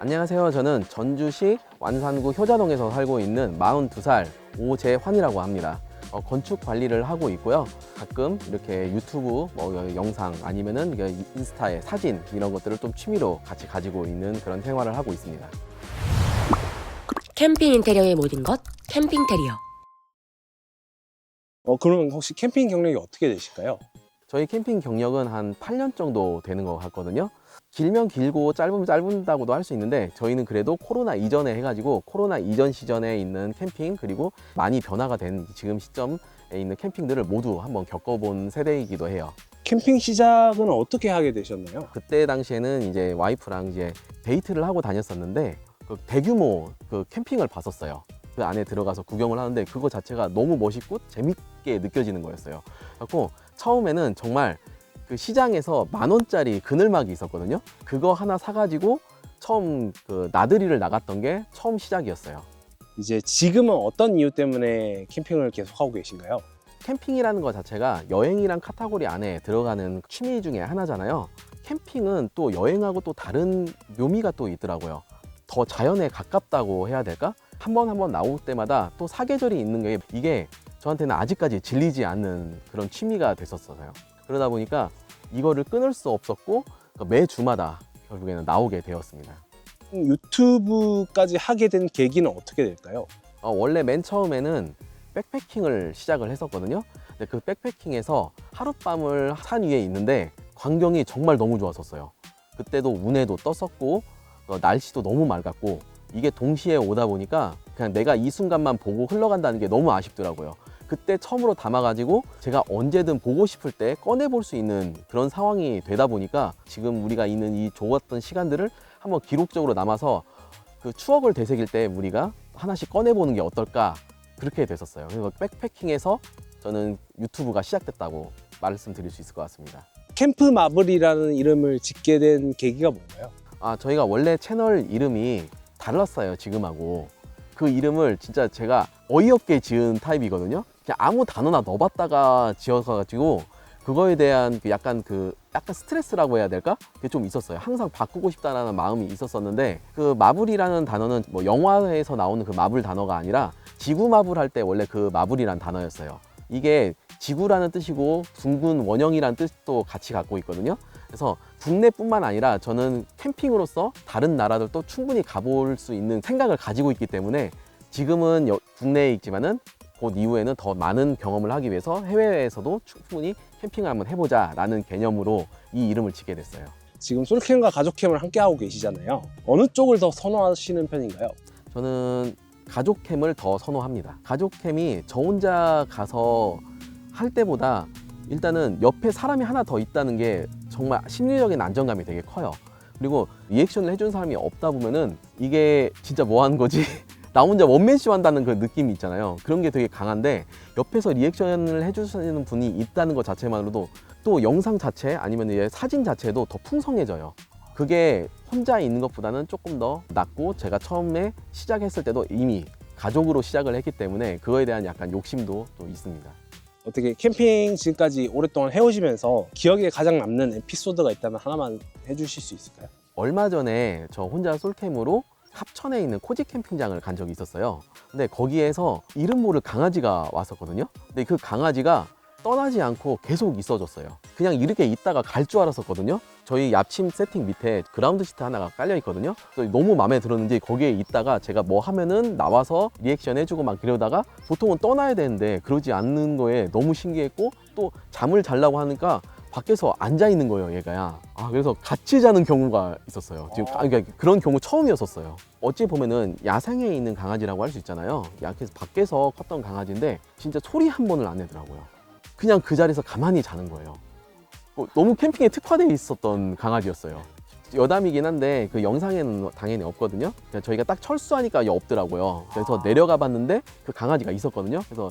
안녕하세요. 저는 전주시 완산구 효자동에서 살고 있는 42살 오재환이라고 합니다. 건축 관리를 하고 있고요. 가끔 이렇게 유튜브 영상 아니면은 인스타에 사진 이런 것들을 좀 취미로 같이 가지고 있는 그런 생활을 하고 있습니다. 캠핑 인테리어의 모든 것, 캠핑테리어. 그러면 혹시 캠핑 경력이 어떻게 되실까요? 저희 캠핑 경력은 한 8년 정도 되는 것 같거든요. 길면 길고 짧으면 짧다고도 할 수 있는데 저희는 그래도 코로나 이전에 해가지고 코로나 이전 시전에 있는 캠핑 그리고 많이 변화가 된 지금 시점에 있는 캠핑들을 모두 한번 겪어본 세대이기도 해요. 캠핑 시작은 어떻게 하게 되셨나요? 그때 당시에는 이제 와이프랑 이제 데이트를 하고 다녔었는데 그 대규모 그 캠핑을 봤었어요. 그 안에 들어가서 구경을 하는데 그거 자체가 너무 멋있고 재밌게 느껴지는 거였어요. 그래서 처음에는 정말 그 시장에서 10,000원짜리 그늘막이 있었거든요. 그거 하나 사가지고 처음 그 나들이를 나갔던 게 처음 시작이었어요. 이제 지금은 어떤 이유 때문에 캠핑을 계속 하고 계신가요? 캠핑이라는 것 자체가 여행이랑 카테고리 안에 들어가는 취미 중에 하나잖아요. 캠핑은 또 여행하고 또 다른 묘미가 또 있더라고요. 더 자연에 가깝다고 해야 될까? 한 번 나올 때마다 또 사계절이 있는 게 이게 저한테는 아직까지 질리지 않는 그런 취미가 됐었어요. 그러다 보니까 이거를 끊을 수 없었고 매주마다 결국에는 나오게 되었습니다. 유튜브까지 하게 된 계기는 어떻게 될까요? 원래 맨 처음에는 백패킹을 시작을 했었거든요. 근데 그 백패킹에서 하룻밤을 산 위에 있는데 광경이 정말 너무 좋았었어요. 그때도 운해도 떴었고 날씨도 너무 맑았고 이게 동시에 오다 보니까 그냥 내가 이 순간만 보고 흘러간다는 게 너무 아쉽더라고요. 그때 처음으로 담아가지고 제가 언제든 보고 싶을 때 꺼내볼 수 있는 그런 상황이 되다 보니까 지금 우리가 있는 이 좋았던 시간들을 한번 기록적으로 남아서 그 추억을 되새길 때 우리가 하나씩 꺼내보는 게 어떨까 그렇게 됐었어요. 그래서 백패킹에서 저는 유튜브가 시작됐다고 말씀드릴 수 있을 것 같습니다. 캠프 마블이라는 이름을 짓게 된 계기가 뭔가요? 저희가 원래 채널 이름이 달랐어요, 지금하고. 그 이름을 진짜 제가 어이없게 지은 타입이거든요. 그냥 아무 단어나 넣어봤다가 지어가지고 그거에 대한 약간 스트레스라고 해야 될까? 그게 좀 있었어요. 항상 바꾸고 싶다라는 마음이 있었었는데 그 마블이라는 단어는 뭐 영화에서 나오는 그 마블 단어가 아니라 지구 마블 할 때 원래 그 마블이란 단어였어요. 이게 지구라는 뜻이고 둥근 원형이라는 뜻도 같이 갖고 있거든요. 그래서 국내뿐만 아니라 저는 캠핑으로서 다른 나라들도 충분히 가볼 수 있는 생각을 가지고 있기 때문에 지금은 국내에 있지만은 곧 이후에는 더 많은 경험을 하기 위해서 해외에서도 충분히 캠핑을 한번 해보자 라는 개념으로 이 이름을 짓게 됐어요. 지금 솔캠과 가족캠을 함께 하고 계시잖아요. 어느 쪽을 더 선호하시는 편인가요? 저는 가족캠을 더 선호합니다. 가족캠이 저 혼자 가서 할 때보다 일단은 옆에 사람이 하나 더 있다는 게 정말 심리적인 안정감이 되게 커요. 그리고 리액션을 해준 사람이 없다 보면은 이게 진짜 뭐 하는 거지? 나 혼자 원맨쇼 한다는 그 느낌이 있잖아요. 그런 게 되게 강한데 옆에서 리액션을 해주시는 분이 있다는 것 자체만으로도 또 영상 자체 아니면 이제 사진 자체도 더 풍성해져요. 그게 혼자 있는 것보다는 조금 더 낫고 제가 처음에 시작했을 때도 이미 가족으로 시작을 했기 때문에 그거에 대한 약간 욕심도 또 있습니다. 어떻게 캠핑 지금까지 오랫동안 해오시면서 기억에 가장 남는 에피소드가 있다면 하나만 해주실 수 있을까요? 얼마 전에 저 혼자 솔캠으로 합천에 있는 코지 캠핑장을 간 적이 있었어요. 근데 거기에서 이름 모를 강아지가 왔었거든요. 근데 그 강아지가 떠나지 않고 계속 있어줬어요. 그냥 이렇게 있다가 갈 줄 알았었거든요. 저희 야침 세팅 밑에 그라운드 시트 하나가 깔려 있거든요. 그래서 너무 마음에 들었는지 거기에 있다가 제가 뭐 하면은 나와서 리액션 해주고 막 이러다가 보통은 떠나야 되는데 그러지 않는 거에 너무 신기했고 또 잠을 자려고 하니까 밖에서 앉아 있는 거예요, 얘가. 그래서 같이 자는 경우가 있었어요. 지금 그러니까 그런 경우 처음이었었어요. 어찌 보면은 야생에 있는 강아지라고 할 수 있잖아요. 밖에서 컸던 강아지인데 진짜 소리 한 번을 안 내더라고요. 그냥 그 자리에서 가만히 자는 거예요. 너무 캠핑에 특화되어 있었던 강아지였어요. 여담이긴 한데 그 영상에는 당연히 없거든요. 저희가 딱 철수하니까 없더라고요. 그래서 내려가 봤는데 그 강아지가 있었거든요. 그래서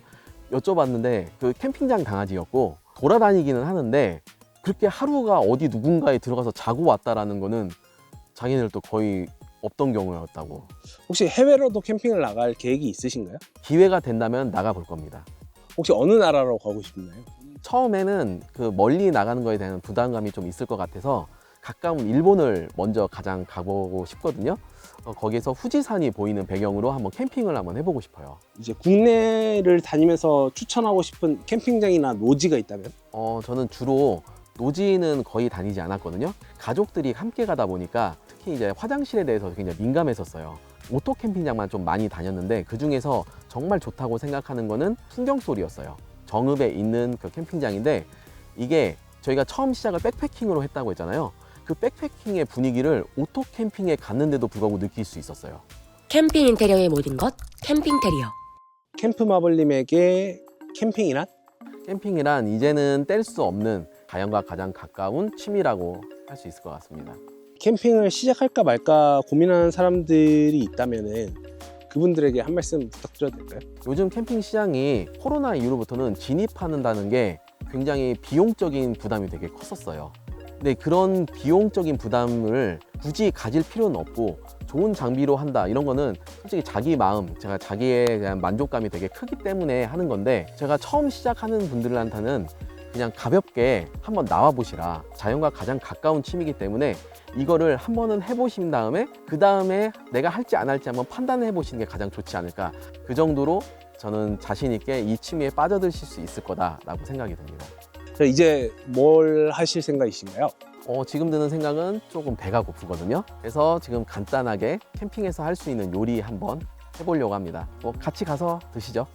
여쭤봤는데 그 캠핑장 강아지였고 돌아다니기는 하는데 그렇게 하루가 어디 누군가에 들어가서 자고 왔다라는 거는 자기네들도 거의 없던 경우였다고. 혹시 해외로도 캠핑을 나갈 계획이 있으신가요? 기회가 된다면 나가볼 겁니다. 혹시 어느 나라로 가고 싶나요? 처음에는 그 멀리 나가는 거에 대한 부담감이 좀 있을 것 같아서 가까운 일본을 먼저 가장 가보고 싶거든요. 거기에서 후지산이 보이는 배경으로 한번 캠핑을 한번 해보고 싶어요. 이제 국내를 다니면서 추천하고 싶은 캠핑장이나 노지가 있다면? 저는 주로 노지는 거의 다니지 않았거든요. 가족들이 함께 가다 보니까 특히 이제 화장실에 대해서 굉장히 민감했었어요. 오토 캠핑장만 좀 많이 다녔는데 그 중에서 정말 좋다고 생각하는 거는 풍경솔이었어요. 정읍에 있는 그 캠핑장인데 이게 저희가 처음 시작을 백패킹으로 했다고 했잖아요. 그 백패킹의 분위기를 오토 캠핑에 갔는데도 불구하고 느낄 수 있었어요. 캠핑 인테리어의 모든 것 캠핑테리어. 캠프마블님에게 캠핑이란? 캠핑이란 이제는 뗄 수 없는 자연과 가장 가까운 취미라고 할 수 있을 것 같습니다. 캠핑을 시작할까 말까 고민하는 사람들이 있다면은 그분들에게 한 말씀 부탁드려도 될까요? 요즘 캠핑 시장이 코로나 이후로부터는 진입한다는 게 굉장히 비용적인 부담이 되게 컸었어요. 근데 그런 비용적인 부담을 굳이 가질 필요는 없고 좋은 장비로 한다 이런 거는 솔직히 자기 마음, 제가 자기에 대한 만족감이 되게 크기 때문에 하는 건데 제가 처음 시작하는 분들한테는 그냥 가볍게 한번 나와 보시라. 자연과 가장 가까운 취미이기 때문에 이거를 한 번은 해보신 다음에 그 다음에 내가 할지 안 할지 한번 판단해 보시는 게 가장 좋지 않을까. 그 정도로 저는 자신 있게 이 취미에 빠져드실 수 있을 거다라고 생각이 듭니다. 자, 이제 뭘 하실 생각이신가요? 지금 드는 생각은 조금 배가 고프거든요. 그래서 지금 간단하게 캠핑에서 할 수 있는 요리 한번 해보려고 합니다. 같이 가서 드시죠.